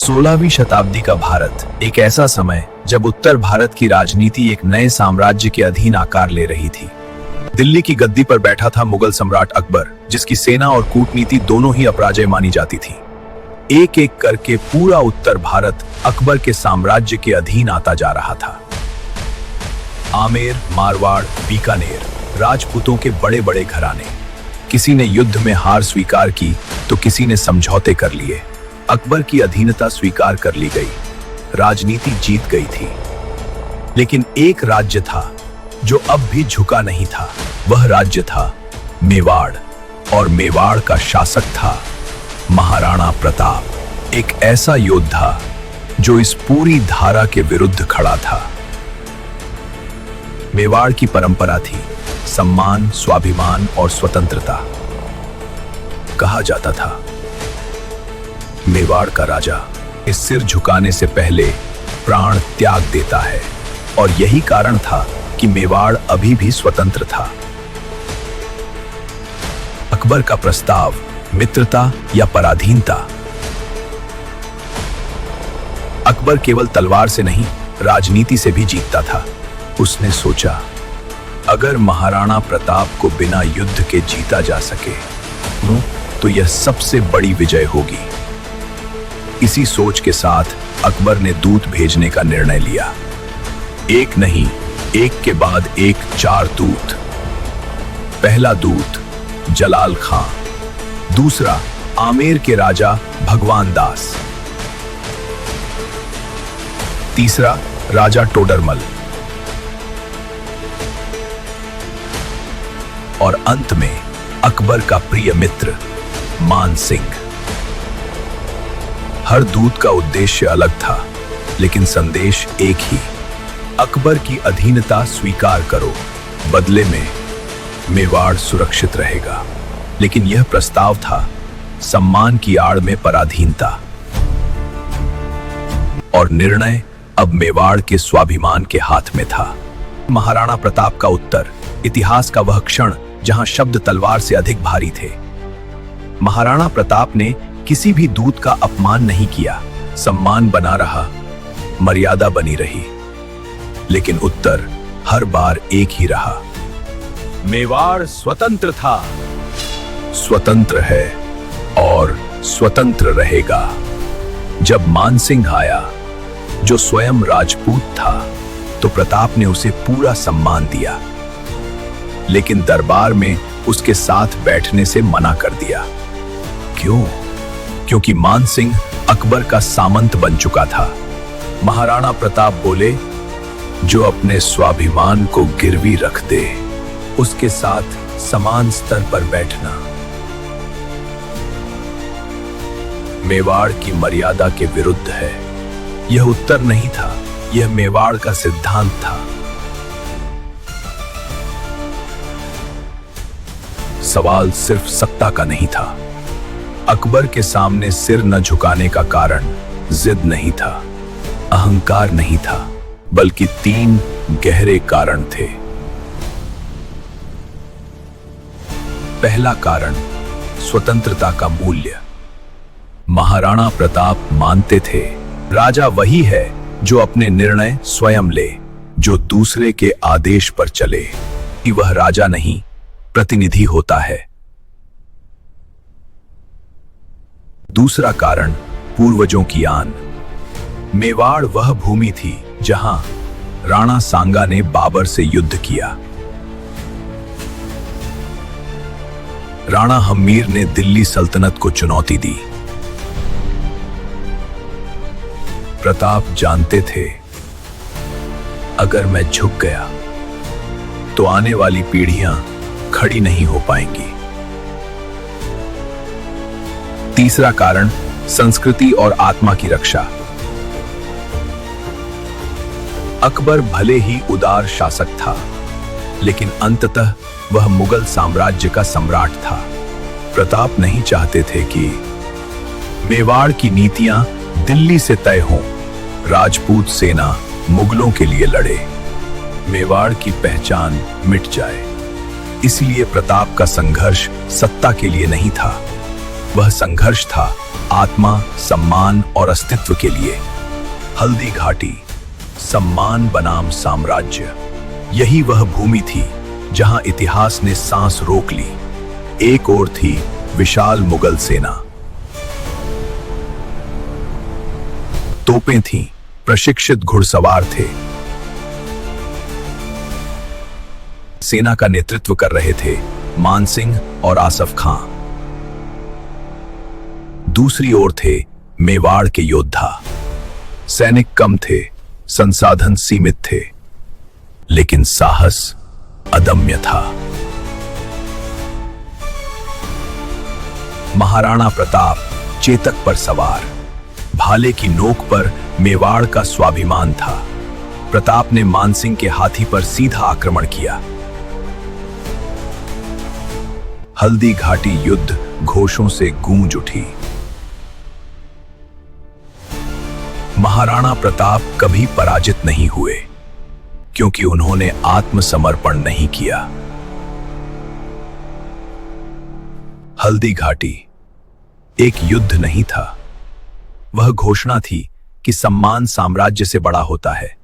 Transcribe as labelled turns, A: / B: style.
A: 16वीं शताब्दी का भारत एक ऐसा समय जब उत्तर भारत की राजनीति एक नए साम्राज्य के अधीन आकार ले रही थी। दिल्ली की गद्दी पर बैठा था मुगल सम्राट अकबर, जिसकी सेना और कूटनीति दोनों ही अपराजय मानी जाती थी। एक एक करके पूरा उत्तर भारत अकबर के साम्राज्य के अधीन आता जा रहा था। आमेर, मारवाड़, बीकानेर, राजपूतों के बड़े बड़े घराने, किसी ने युद्ध में हार स्वीकार की तो किसी ने समझौते कर लिए। अकबर की अधीनता स्वीकार कर ली गई, राजनीति जीत गई थी। लेकिन एक राज्य था जो अब भी झुका नहीं था। वह राज्य था मेवाड़, और मेवाड़ का शासक था महाराणा प्रताप, एक ऐसा योद्धा जो इस पूरी धारा के विरुद्ध खड़ा था। मेवाड़ की परंपरा थी सम्मान, स्वाभिमान और स्वतंत्रता। कहा जाता था मेवाड़ का राजा इस सिर झुकाने से पहले प्राण त्याग देता है, और यही कारण था कि मेवाड़ अभी भी स्वतंत्र था। अकबर का प्रस्ताव, मित्रता या पराधीनता। अकबर केवल तलवार से नहीं, राजनीति से भी जीतता था। उसने सोचा, अगर महाराणा प्रताप को बिना युद्ध के जीता जा सके तो यह सबसे बड़ी विजय होगी। इसी सोच के साथ अकबर ने दूत भेजने का निर्णय लिया। एक नहीं, एक के बाद एक 4 दूत। पहला दूत जलाल खां, दूसरा आमेर के राजा भगवान दास, तीसरा राजा टोडरमल, और अंत में अकबर का प्रिय मित्र मान सिंह। हर दूत का उद्देश्य अलग था, लेकिन संदेश एक ही, अकबर की अधीनता स्वीकार करो, बदले में मेवाड़ सुरक्षित रहेगा। लेकिन यह प्रस्ताव था सम्मान की आड़ में पराधीनता, और निर्णय अब मेवाड़ के स्वाभिमान के हाथ में था। महाराणा प्रताप का उत्तर, इतिहास का वह क्षण जहां शब्द तलवार से अधिक भारी थे। महाराणा प्रताप ने किसी भी दूत का अपमान नहीं किया, सम्मान बना रहा, मर्यादा बनी रही। लेकिन उत्तर हर बार एक ही रहा, मेवाड़ स्वतंत्र था, स्वतंत्र है और स्वतंत्र रहेगा। जब मानसिंह आया, जो स्वयं राजपूत था, तो प्रताप ने उसे पूरा सम्मान दिया, लेकिन दरबार में उसके साथ बैठने से मना कर दिया। क्यों? क्योंकि मानसिंह अकबर का सामंत बन चुका था। महाराणा प्रताप बोले, जो अपने स्वाभिमान को गिरवी रख दे, उसके साथ समान स्तर पर बैठना मेवाड़ की मर्यादा के विरुद्ध है। यह उत्तर नहीं था, यह मेवाड़ का सिद्धांत था। सवाल सिर्फ सत्ता का नहीं था। अकबर के सामने सिर न झुकाने का कारण जिद नहीं था, अहंकार नहीं था, बल्कि 3 गहरे कारण थे। पहला कारण, स्वतंत्रता का मूल्य। महाराणा प्रताप मानते थे, राजा वही है जो अपने निर्णय स्वयं ले, जो दूसरे के आदेश पर चले। कि वह राजा नहीं, प्रतिनिधि होता है। दूसरा कारण, पूर्वजों की आन। मेवाड़ वह भूमि थी जहां राणा सांगा ने बाबर से युद्ध किया, राणा हम्मीर ने दिल्ली सल्तनत को चुनौती दी। प्रताप जानते थे, अगर मैं झुक गया तो आने वाली पीढ़ियां खड़ी नहीं हो पाएंगी। तीसरा कारण, संस्कृति और आत्मा की रक्षा। अकबर भले ही उदार शासक था, लेकिन अंततः वह मुगल साम्राज्य का सम्राट था। प्रताप नहीं चाहते थे कि मेवाड़ की नीतियां दिल्ली से तय हों, राजपूत सेना मुगलों के लिए लड़े, मेवाड़ की पहचान मिट जाए। इसलिए प्रताप का संघर्ष सत्ता के लिए नहीं था, वह संघर्ष था आत्मा, सम्मान और अस्तित्व के लिए। हल्दी घाटी, सम्मान बनाम साम्राज्य, यही वह भूमि थी जहां इतिहास ने सांस रोक ली। एक ओर थी विशाल मुगल सेना, तोपें थीं, प्रशिक्षित घुड़सवार थे, सेना का नेतृत्व कर रहे थे मानसिंह और आसफ खां। दूसरी ओर थे मेवाड़ के योद्धा, सैनिक कम थे, संसाधन सीमित थे, लेकिन साहस अदम्य था। महाराणा प्रताप चेतक पर सवार, भाले की नोक पर मेवाड़ का स्वाभिमान था। प्रताप ने मानसिंह के हाथी पर सीधा आक्रमण किया। हल्दी घाटी युद्ध घोषों से गूंज उठी। महाराणा प्रताप कभी पराजित नहीं हुए, क्योंकि उन्होंने आत्मसमर्पण नहीं किया। हल्दी घाटी एक युद्ध नहीं था, वह घोषणा थी कि सम्मान साम्राज्य से बड़ा होता है।